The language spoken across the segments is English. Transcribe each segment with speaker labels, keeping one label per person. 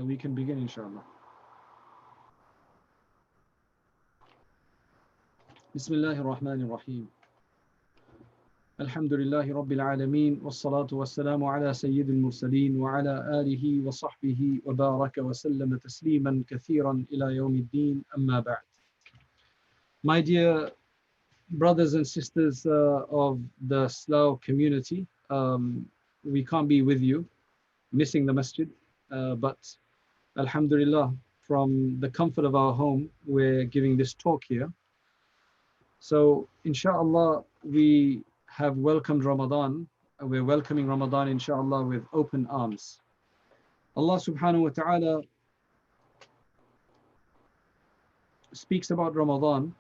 Speaker 1: we can begin, inshallah. Bismillahir Rahmanir Rahim. Alhamdulillahi Rabbil Alameen. Wassalatu wassalamu ala Sayyidil Mursaleen wa ala alihi wa sahbihi wa baraka wa sallama tasliman kathiran ila yawmiddin, amma ba'd. My dear brothers and sisters of the Slough community, we can't be with you, missing the masjid, but Alhamdulillah, from the comfort of our home, we're giving this talk here. So, inshallah, we have welcomed Ramadan. We're welcoming Ramadan, inshallah, with open arms. Allah subhanahu wa ta'ala speaks about Ramadan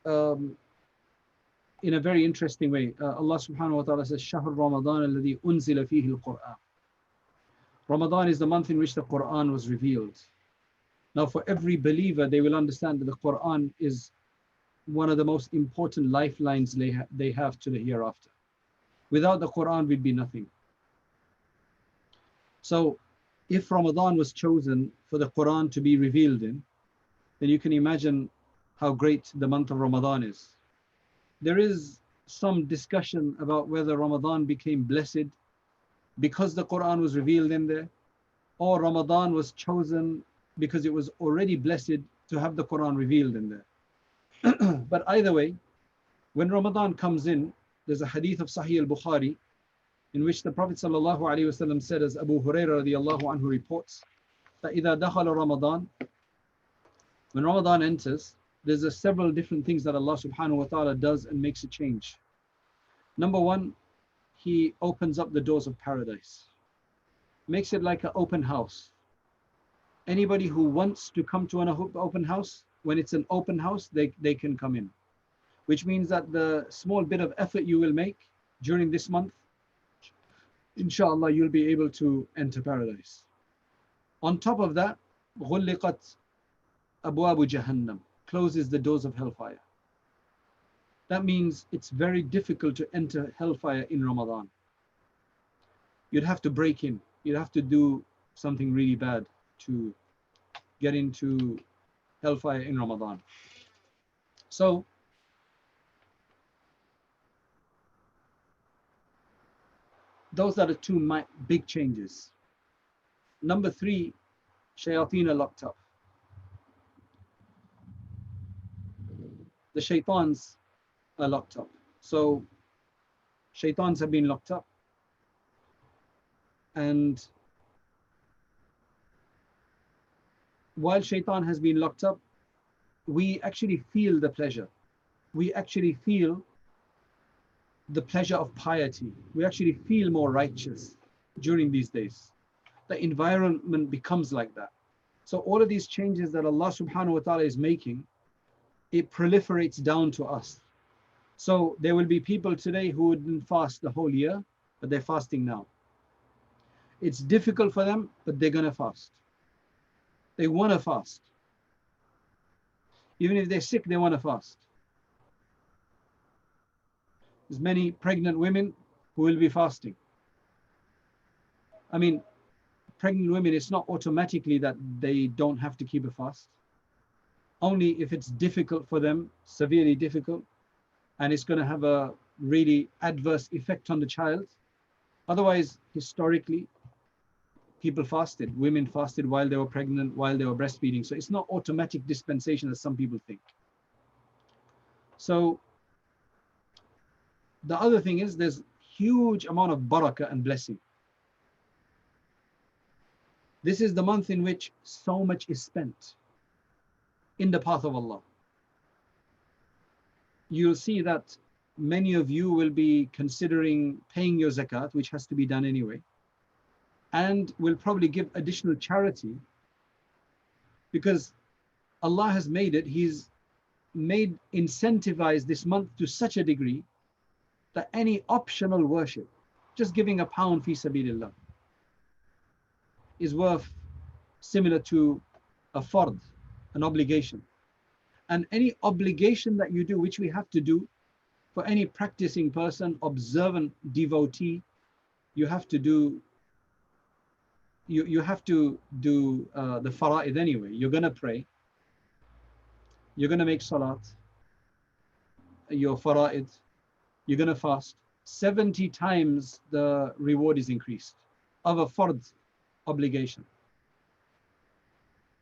Speaker 1: in a very interesting way. Allah subhanahu wa ta'ala says, Shahr Ramadan alladhi unzila fihi al-Qur'an. Ramadan is the month in which the Quran was revealed. Now, for every believer, they will understand that the Quran is one of the most important lifelines they have to the hereafter. Without the Quran, we'd be nothing. So, if Ramadan was chosen for the Quran to be revealed in, then you can imagine how great the month of Ramadan is. There is some discussion about whether Ramadan became blessed because the Quran was revealed in there, or Ramadan was chosen because it was already blessed to have the Quran revealed in there. But either way, when Ramadan comes in, there's a hadith of Sahih al-Bukhari in which the Prophet ﷺ said, as Abu Hurairah radiallahu anhu reports, that إِذَا دَخَلَ Ramadan, when Ramadan enters, there's several different things that Allah subhanahu wa ta'ala does and makes a change. Number one, He opens up the doors of paradise, makes it like an open house. Anybody who wants to come to an open house, when it's an open house, they can come in. Which means that the small bit of effort you will make during this month, inshallah, you'll be able to enter paradise. On top of that, غُلِّقَتْ أَبْوَابُ جَهَنَّمْ, closes the doors of hellfire. That means it's very difficult to enter hellfire in Ramadan. You'd have to break in. You'd have to do something really bad to get into hellfire in Ramadan. So, those are the two big changes. Number three, shayateen are locked up. The shaitans are locked up. So, shaitans have been locked up. And while shaitan has been locked up, we actually feel the pleasure. We actually feel the pleasure of piety. We actually feel more righteous during these days. The environment becomes like that. So all of these changes that Allah subhanahu wa ta'ala is making, it proliferates down to us. So there will be people today who wouldn't fast the whole year, but they're fasting now. It's difficult for them, but they're going to fast. They want to fast. Even if they're sick, they want to fast. There's many pregnant women who will be fasting. I mean, pregnant women, it's not automatically that they don't have to keep a fast. Only if it's difficult for them, severely difficult, and it's going to have a really adverse effect on the child. Otherwise, historically, people fasted. Women fasted while they were pregnant, while they were breastfeeding. So it's not automatic dispensation as some people think. So the other thing is there's huge amount of barakah and blessing. This is the month in which so much is spent in the path of Allah. You'll see that many of you will be considering paying your zakat, which has to be done anyway, and will probably give additional charity because Allah has made it, He's made incentivize this month to such a degree that any optional worship, just giving £1 fi sabilillah, is worth similar to a fard, an obligation. And any obligation that you do, which we have to do for any practicing person, observant devotee, you have to you have to do the fara'id anyway. You're going to pray, you're going to make salat, your fara'id, you're going to fast. 70 times the reward is increased of a fard obligation.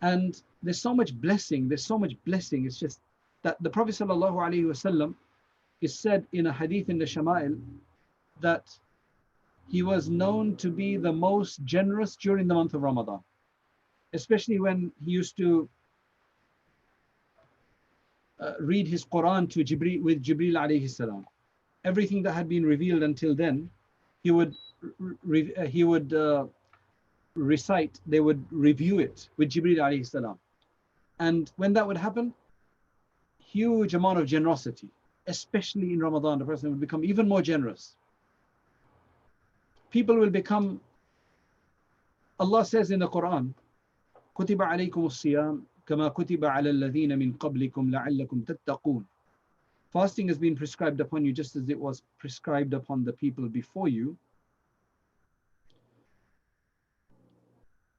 Speaker 1: And there's so much blessing, it's just that the Prophet ﷺ is said in a hadith in the Shama'il that he was known to be the most generous during the month of Ramadan, especially when he used to read his Quran to Jibreel, with Jibreel alayhi salam. Everything that had been revealed until then, he would recite, they would review it with Jibreel alayhi salam. And when that would happen, huge amount of generosity, especially in Ramadan, the person would become even more generous. People will become, Allah says in the Quran, كُتِبَ عَلَيْكُمُ الصِّيَامُ كَمَا كُتِبَ عَلَى الَّذِينَ مِنْ قَبْلِكُمْ لَعَلَّكُمْ تَتَّقُونَ. Fasting has been prescribed upon you just as it was prescribed upon the people before you,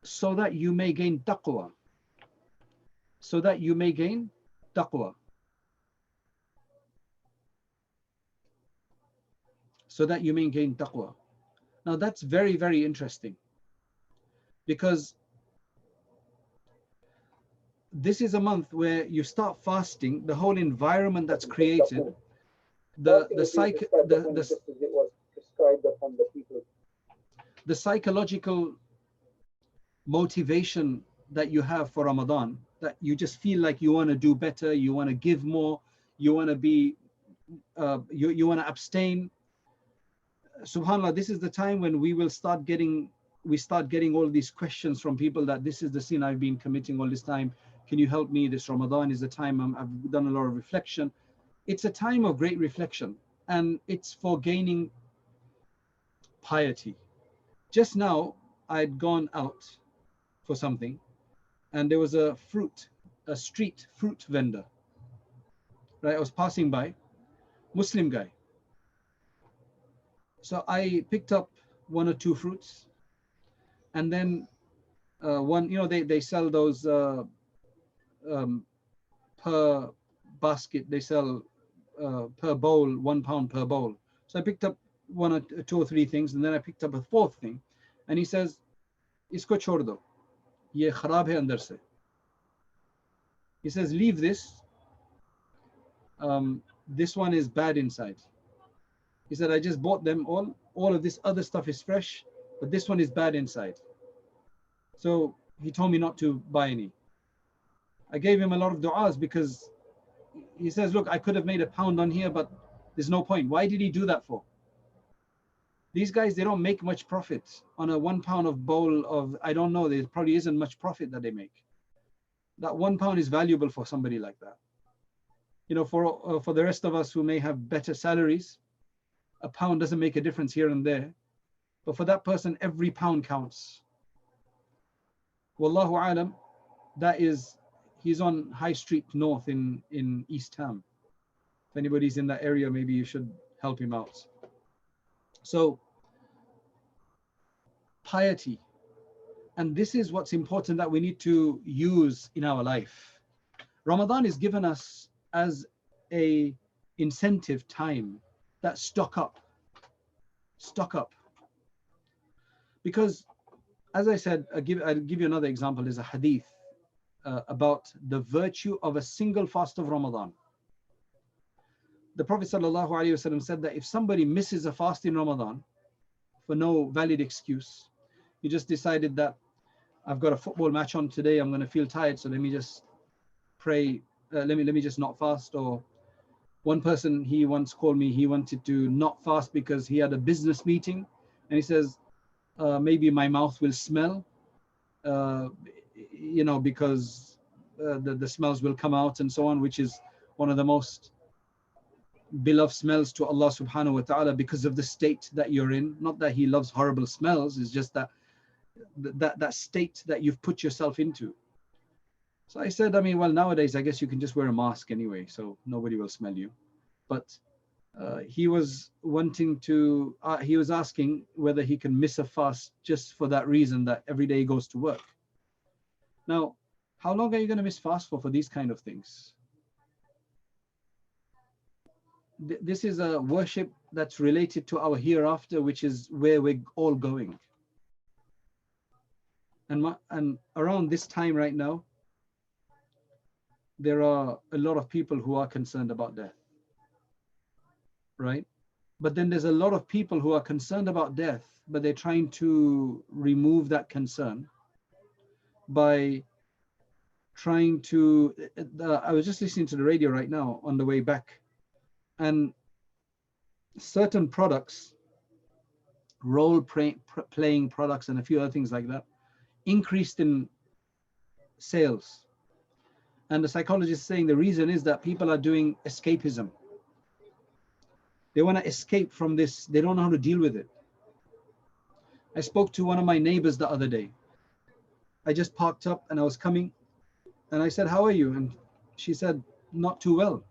Speaker 1: so that you may gain taqwa. So that you may gain taqwa. So that you may gain taqwa. Now that's very, very interesting, because this is a month where you start fasting, the whole environment that's created, the psychological motivation that you have for Ramadan, that you just feel like you want to do better, you want to give more, you want to be, you want to abstain. SubhanAllah, this is the time when we start getting all these questions from people that this is the sin I've been committing all this time. Can you help me? This Ramadan is the time I've done a lot of reflection. It's a time of great reflection, and it's for gaining piety. Just now, I'd gone out for something, and there was a street fruit vendor. Right, I was passing by, Muslim guy. So I picked up one or two fruits, and then one, they sell those per basket, they sell per bowl, £1 per bowl. So I picked up two or three things, and then I picked up a fourth thing, and he says, "Isko chhod do, ye kharab hai andar se." He says, "Leave this. This one is bad inside." He said, "I just bought them all. All of this other stuff is fresh, but this one is bad inside." So he told me not to buy any. I gave him a lot of du'as, because he says, "Look, I could have made £1 on here, but there's no point." Why did he do that for? These guys, they don't make much profit on a £1 of bowl of, I don't know, there probably isn't much profit that they make. That £1 is valuable for somebody like that. For the rest of us who may have better salaries, £1 doesn't make a difference here and there. But for that person, every pound counts. Wallahu alam, he's on High Street North in East Ham. If anybody's in that area, maybe you should help him out. So, piety. And this is what's important that we need to use in our life. Ramadan is given us as a incentive time that stock up. Because, as I said, I'll give you another example. There's a hadith about the virtue of a single fast of Ramadan. The Prophet ﷺ said that if somebody misses a fast in Ramadan for no valid excuse, he just decided that I've got a football match on today, I'm going to feel tired, so let me just pray, let me just not fast. Or one person, he once called me, he wanted to not fast because he had a business meeting, and he says, maybe my mouth will smell, because the smells will come out and so on, which is one of the most beloved smells to Allah subhanahu wa ta'ala, because of the state that you're in. Not that he loves horrible smells, it's just that state that you've put yourself into. So I said, well, nowadays I guess you can just wear a mask anyway, so nobody will smell you. But He was wanting to, he was asking whether he can miss a fast just for that reason that every day he goes to work. Now, how long are you going to miss fast for these kind of things? This is a worship that's related to our hereafter, which is where we're all going. And around this time right now, there are a lot of people who are concerned about death, right? But then there's a lot of people who are concerned about death, but they're trying to remove that concern by trying to, I was just listening to the radio right now on the way back, and certain products, role-playing products and a few other things like that, increased in sales. And the psychologist is saying the reason is that people are doing escapism. They want to escape from this. They don't know how to deal with it. I spoke to one of my neighbors the other day. I just parked up and I was coming and I said, "How are you?" And she said, "Not too well."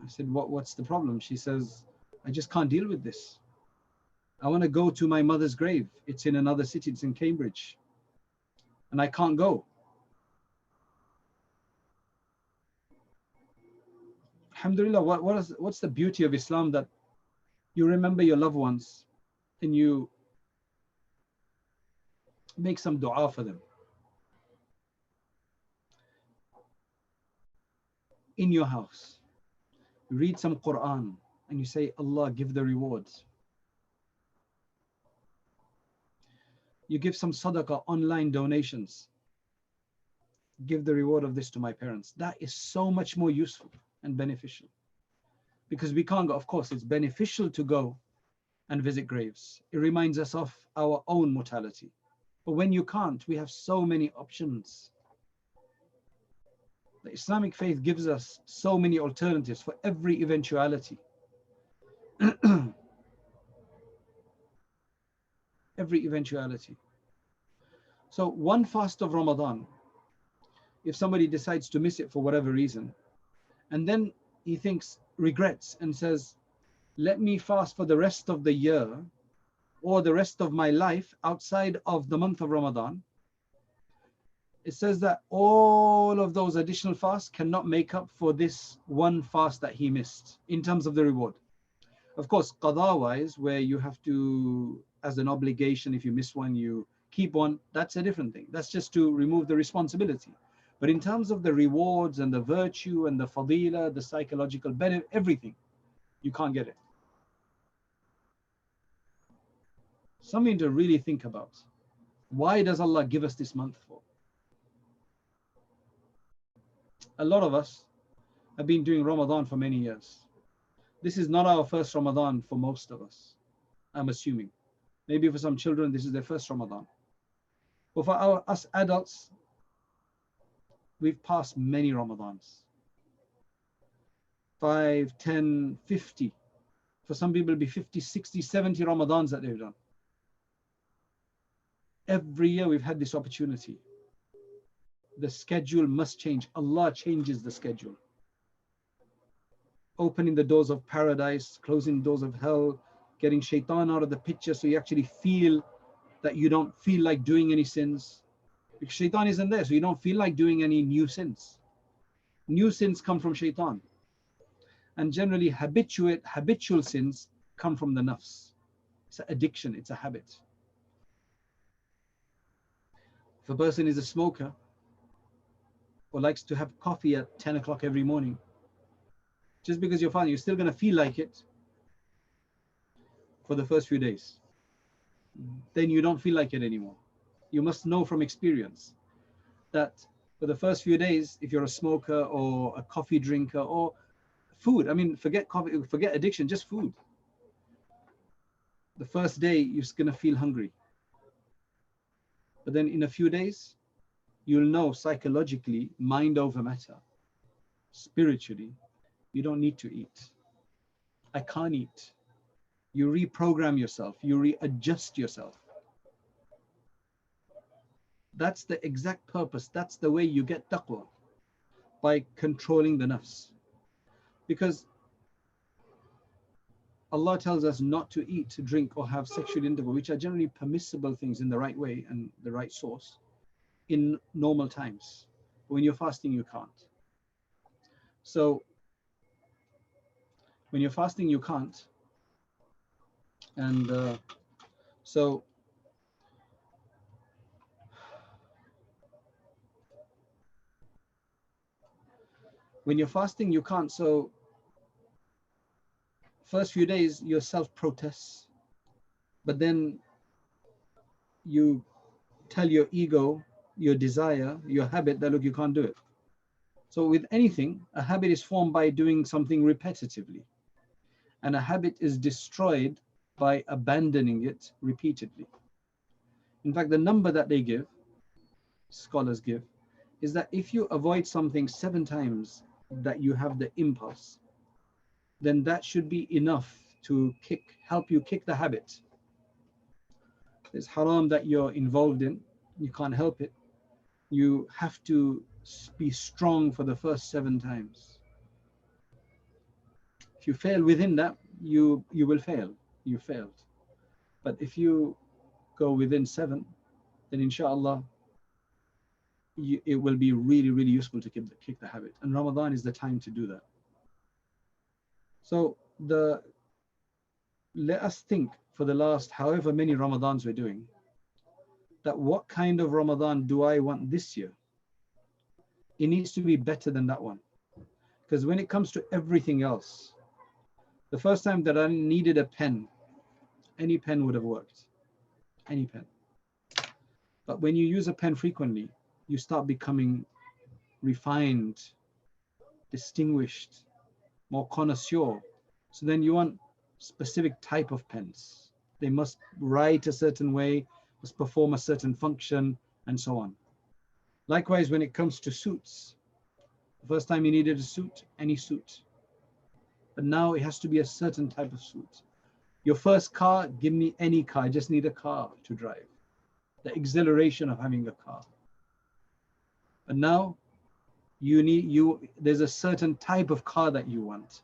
Speaker 1: I said, "What's the problem?" She says, "I just can't deal with this. I want to go to my mother's grave. It's in another city. It's in Cambridge. And I can't go." Alhamdulillah, what's the beauty of Islam, that you remember your loved ones and you make some dua for them. In your house, you read some Quran and you say, "Allah, give the rewards." You give some sadaqah, online donations. "Give the reward of this to my parents." That is so much more useful and beneficial. Because we can't go, of course, it's beneficial to go and visit graves. It reminds us of our own mortality. But when you can't, we have so many options. The Islamic faith gives us so many alternatives for every eventuality. Every eventuality. So one fast of Ramadan, if somebody decides to miss it for whatever reason, and then he thinks, regrets and says, "Let me fast for the rest of the year or the rest of my life outside of the month of Ramadan," it says that all of those additional fasts cannot make up for this one fast that he missed in terms of the reward. Of course, qada wise, where you have to, as an obligation, if you miss one, you keep one, that's a different thing. That's just to remove the responsibility. But in terms of the rewards and the virtue and the fadila, the psychological benefit, everything, you can't get it. Something to really think about. Why does Allah give us this month for? A lot of us have been doing Ramadan for many years. This is not our first Ramadan for most of us, I'm assuming. Maybe for some children, this is their first Ramadan. But for us adults, we've passed many Ramadans. 5, 10, 50. For some people, it'll be 50, 60, 70 Ramadans that they've done. Every year we've had this opportunity. The schedule must change. Allah changes the schedule. Opening the doors of paradise, closing the doors of hell, getting shaitan out of the picture so you actually feel that you don't feel like doing any sins. Because shaitan isn't there, so you don't feel like doing any new sins. New sins come from shaitan. And generally habitual sins come from the nafs. It's an addiction, it's a habit. If a person is a smoker or likes to have coffee at 10 o'clock every morning, just because you're fine, you're still going to feel like it for the first few days. Then you don't feel like it anymore. You must know from experience that for the first few days, if you're a smoker or a coffee drinker or food, I mean, forget coffee, forget addiction, just food. The first day, you're going to feel hungry. But then in a few days, you'll know psychologically, mind over matter, spiritually, you don't need to eat. I can't eat. You reprogram yourself, you readjust yourself. That's the exact purpose. That's the way you get taqwa, by controlling the nafs. Because Allah tells us not to eat, drink, or have sexual intercourse, which are generally permissible things in the right way and the right source, in normal times. When you're fasting, you can't. So when you're fasting, you can't. And so when you're fasting, you can't. So first few days, your self protests, but then you tell your ego, your desire, your habit that, look, you can't do it. So with anything, a habit is formed by doing something repetitively, and a habit is destroyed by abandoning it repeatedly. In fact, the number that they give, scholars give, is that if you avoid something 7 times that you have the impulse, then that should be enough to help you kick the habit. It's haram that you're involved in, you can't help it. You have to be strong for the first 7 times. If you fail within that, you will fail. You failed. But if you go within 7, then inshallah, it will be really, really useful to kick the habit. And Ramadan is the time to do that. So let us think for the last however many Ramadans we're doing, that what kind of Ramadan do I want this year? It needs to be better than that one. Because when it comes to everything else, the first time that I needed a pen, any pen would have worked. Any pen. But when you use a pen frequently, you start becoming refined, distinguished, more connoisseur. So then you want specific type of pens. They must write a certain way, must perform a certain function, and so on. Likewise, when it comes to suits, the first time you needed a suit, any suit. But now it has to be a certain type of suit. Your first car, give me any car, I just need a car to drive. The exhilaration of having a car. But now there's a certain type of car that you want,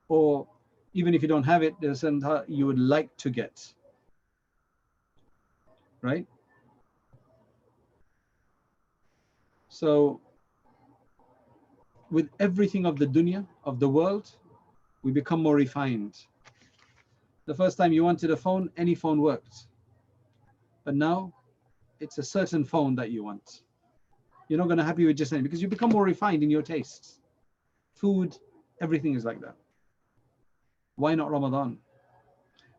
Speaker 1: or even if you don't have it, there's a certain car you would like to get, right? So with everything of the dunya, of the world, we become more refined. The first time you wanted a phone, any phone worked. But now it's a certain phone that you want. You're not going to happy with just anything, because you become more refined in your tastes. Food, everything is like that. Why not Ramadan?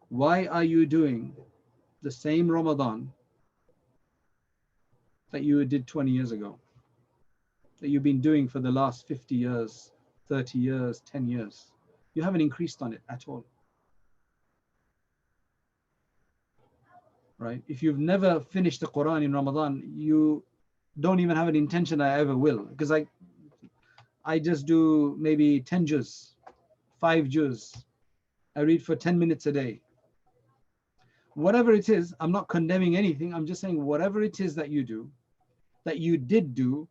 Speaker 1: Why are you doing the same Ramadan that you did 20 years ago? That you've been doing for the last 50 years, 30 years, 10 years? You haven't increased on it at all. Right? If you've never finished the Quran in Ramadan, you don't even have an intention I ever will. Because I just do maybe 10 juz, 5 juz. I read for 10 minutes a day. Whatever it is, I'm not condemning anything. I'm just saying whatever it is that you do, that you did do,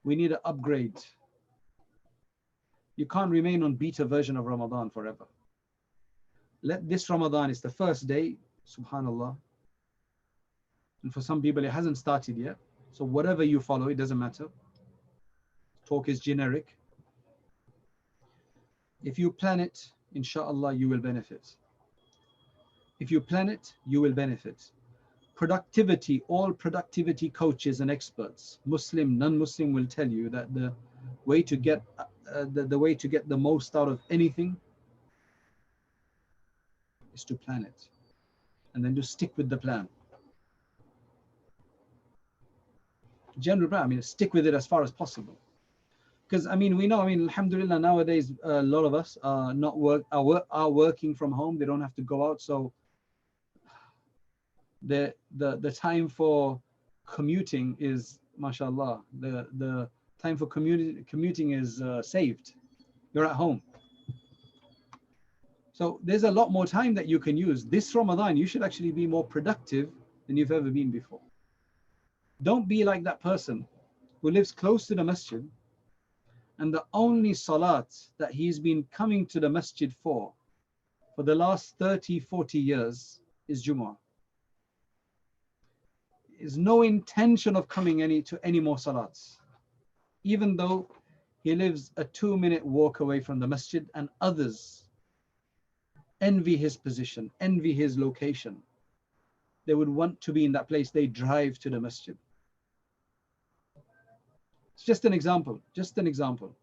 Speaker 1: we need to upgrade. You can't remain on beta version of Ramadan forever. Let this Ramadan is the first day, subhanallah. And for some people, it hasn't started yet. So whatever you follow, it doesn't matter. Talk is generic. If you plan it, inshallah, you will benefit. If you plan it, you will benefit. Productivity, all productivity coaches and experts, Muslim, non-Muslim, will tell you that the way to get the most out of anything is to plan it, and then to stick with the plan. General plan, I mean, stick with it as far as possible. Because we know, alhamdulillah, nowadays a lot of us are working from home. They don't have to go out, so the time for commuting is, mashallah, the time for commuting is saved. You're at home, so there's a lot more time that you can use. This Ramadan, you should actually be more productive than you've ever been before. Don't be like that person who lives close to the masjid, and the only salat that he's been coming to the masjid for for the last 30, 40 years is Jummah. Is no intention of coming to any more salats, even though he lives a 2-minute walk away from the masjid, and others envy his position, envy his location. They would want to be in that place. They drive to the masjid. It's just an example, just an example.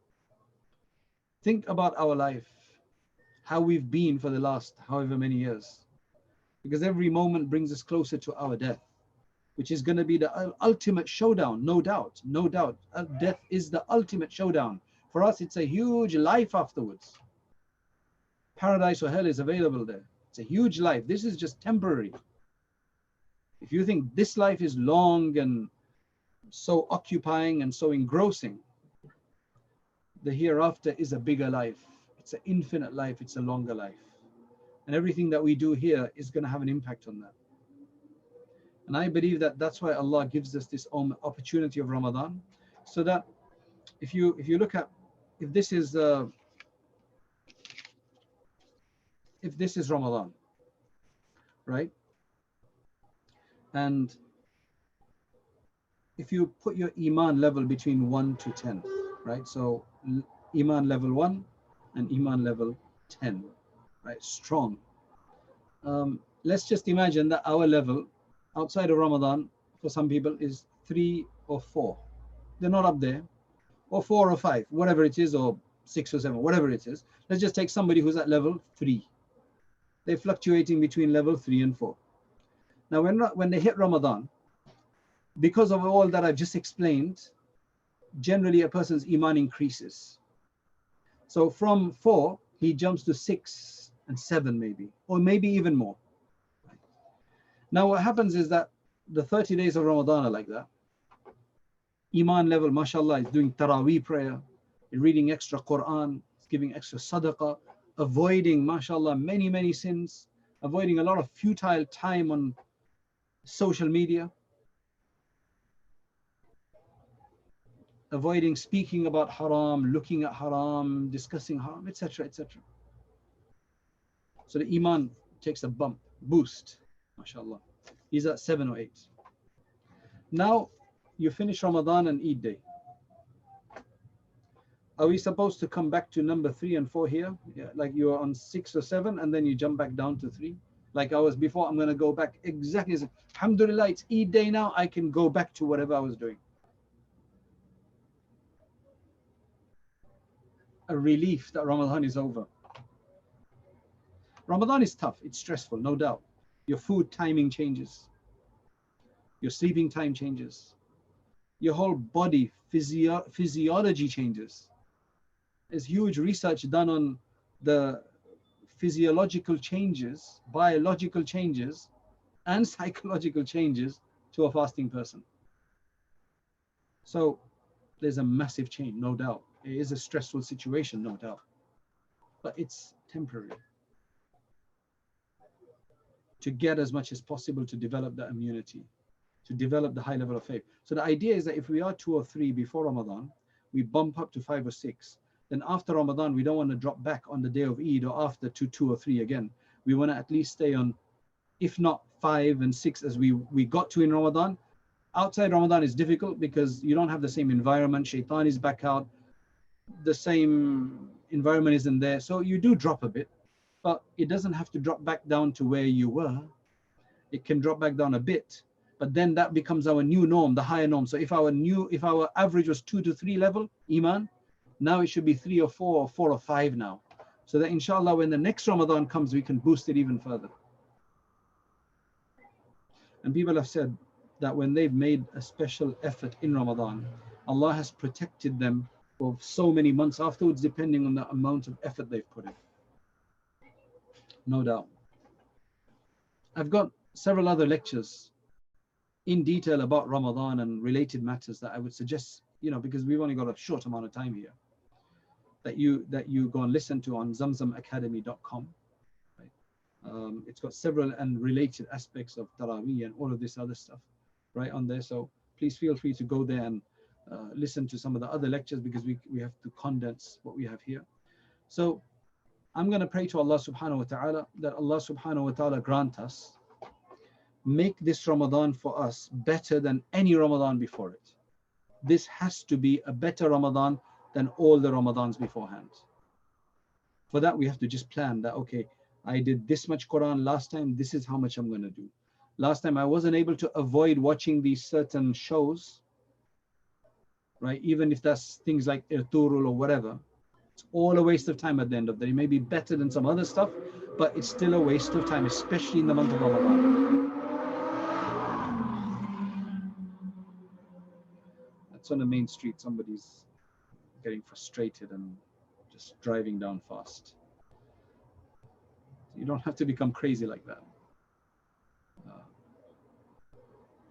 Speaker 1: Think about our life, how we've been for the last however many years, because every moment brings us closer to our death, which is going to be the ultimate showdown, no doubt, no doubt. Death is the ultimate showdown. For us, it's a huge life afterwards. Paradise or hell is available there. It's a huge life. This is just temporary. If you think this life is long and so occupying and so engrossing, the hereafter is a bigger life. It's an infinite life. It's a longer life. And everything that we do here is going to have an impact on that. And I believe that that's why Allah gives us this opportunity of Ramadan, so that if you look at, if this is Ramadan, right? And if you put your Iman level between 1 to 10, right? So Iman level 1 and Iman level 10, right? Strong. Let's just imagine that our level outside of Ramadan for some people is 3 or 4. They're not up there, or 4 or 5, whatever it is, or 6 or 7, whatever it is. Let's just take somebody who's at level 3. They're fluctuating between level 3 and 4. Now, when they hit Ramadan, because of all that I've just explained, generally a person's Iman increases. So from 4, he jumps to 6 and 7 maybe, or maybe even more. Now what happens is that the 30 days of Ramadan are like that. Iman level, mashallah, is doing Taraweeh prayer, reading extra Quran, giving extra sadaqah, avoiding, mashallah, many, many sins, avoiding a lot of futile time on social media, avoiding speaking about haram, looking at haram, discussing haram, etc., etc. So the Iman takes a bump, boost, mashallah. He's at 7 or 8. Now you finish Ramadan and Eid day. Are we supposed to come back to number 3 and 4 here? Yeah, like you are on 6 or 7 and then you jump back down to 3? Like I was before, I'm going to go back exactly as, alhamdulillah, it's Eid day now, I can go back to whatever I was doing. A relief that Ramadan is over. Ramadan is tough, it's stressful, no doubt. Your food timing changes. Your sleeping time changes. Your whole body physiology changes. There's huge research done on the physiological changes, biological changes, and psychological changes to a fasting person. So there's a massive change, no doubt. It is a stressful situation, no doubt. But it's temporary. To get as much as possible to develop that immunity, to develop the high level of faith. So the idea is that if we are 2 or 3 before Ramadan, we bump up to 5 or 6. Then after Ramadan, we don't want to drop back on the day of Eid or after to 2 or 3 again. We want to at least stay on, if not 5 and 6 as we got to in Ramadan. Outside Ramadan is difficult because you don't have the same environment. Shaitan is back out. The same environment isn't there. So you do drop a bit, but it doesn't have to drop back down to where you were. It can drop back down a bit, but then that becomes our new norm, the higher norm. So if our average was 2 to 3 level Iman, now it should be 3 or 4 or 4 or 5 now. So that inshallah, when the next Ramadan comes, we can boost it even further. And people have said that when they've made a special effort in Ramadan, Allah has protected them for so many months afterwards, depending on the amount of effort they've put in. No doubt. I've got several other lectures in detail about Ramadan and related matters that I would suggest, because we've only got a short amount of time here, that you go and listen to on zamzamacademy.com. Right? It's got several and related aspects of Taraweeh and all of this other stuff right on there. So please feel free to go there and listen to some of the other lectures, because we have to condense what we have here. So I'm going to pray to Allah subhanahu wa ta'ala that Allah subhanahu wa ta'ala grant us, make this Ramadan for us better than any Ramadan before it. This has to be a better Ramadan than all the Ramadans beforehand. For that, we have to just plan that, okay, I did this much Quran last time, this is how much I'm going to do. Last time I wasn't able to avoid watching these certain shows, right? Even if that's things like Irturul or whatever, it's all a waste of time at the end of the day. It may be better than some other stuff, but it's still a waste of time, especially in the month of Ramadan. That's on the main street. Somebody's getting frustrated and just driving down fast. You don't have to become crazy like that.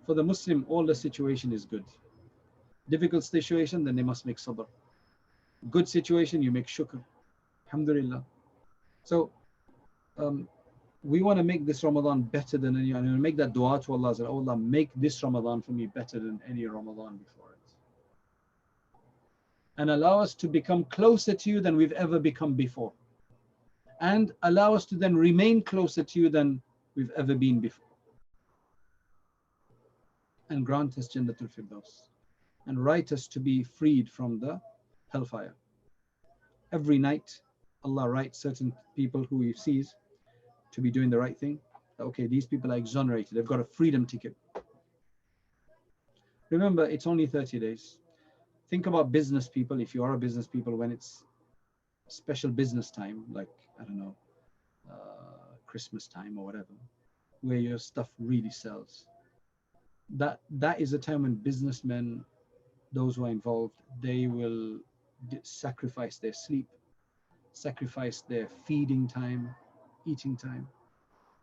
Speaker 1: For the Muslim, all the situation is good. Difficult situation, then they must make sabr. Good situation, you make shukr. Alhamdulillah. So we want to make this Ramadan better than any, and make that dua to Allah. Oh Allah, make this Ramadan for me better than any Ramadan before it. And allow us to become closer to you than we've ever become before. And allow us to then remain closer to you than we've ever been before. And grant us Jannatul Firdaus. And write us to be freed from the hellfire. Every night, Allah writes certain people who He sees to be doing the right thing. Okay, these people are exonerated. They've got a freedom ticket. Remember, it's only 30 days. Think about business people. If you are a business people, when it's special business time, like, I don't know, Christmas time or whatever, where your stuff really sells. That is a time when businessmen, those who are involved, they will sacrifice their sleep, sacrifice their feeding time, eating time,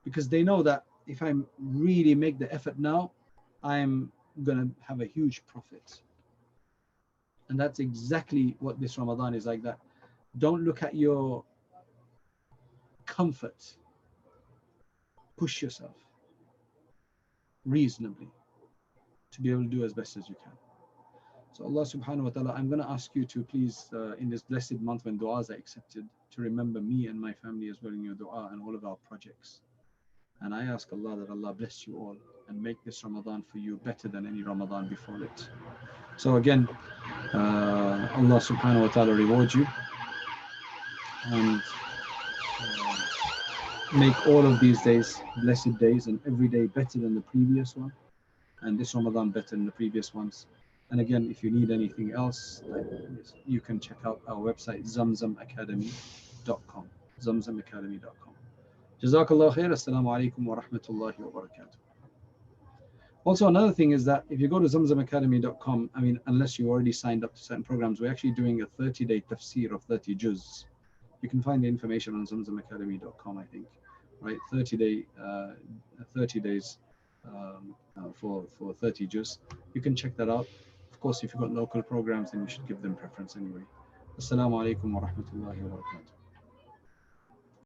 Speaker 1: because they know that if I really make the effort now, I'm gonna have a huge profit. And that's exactly what this Ramadan is like that. Don't look at your comfort. Push yourself reasonably to be able to do as best as you can. So Allah subhanahu wa ta'ala, I'm going to ask you to please, in this blessed month when du'as are accepted, to remember me and my family as well in your du'a and all of our projects. And I ask Allah that Allah bless you all and make this Ramadan for you better than any Ramadan before it. So again, Allah subhanahu wa ta'ala reward you and make all of these days blessed days, and every day better than the previous one, and this Ramadan better than the previous ones. And again, if you need anything else, you can check out our website, zamzamacademy.com. zamzamacademy.com. Jazakallah khair. Assalamu alaikum wa rahmatullahi wa barakatuh. Also, another thing is that if you go to zamzamacademy.com, I mean, unless you already signed up to certain programs, we're actually doing a 30-day tafsir of 30 juz. You can find the information on zamzamacademy.com, I think, right? 30 days for 30 juz. You can check that out. Of course, if you've got local programs, then you should give them preference anyway. Assalamu alaikum wa rahmatullahi wa barakatuh.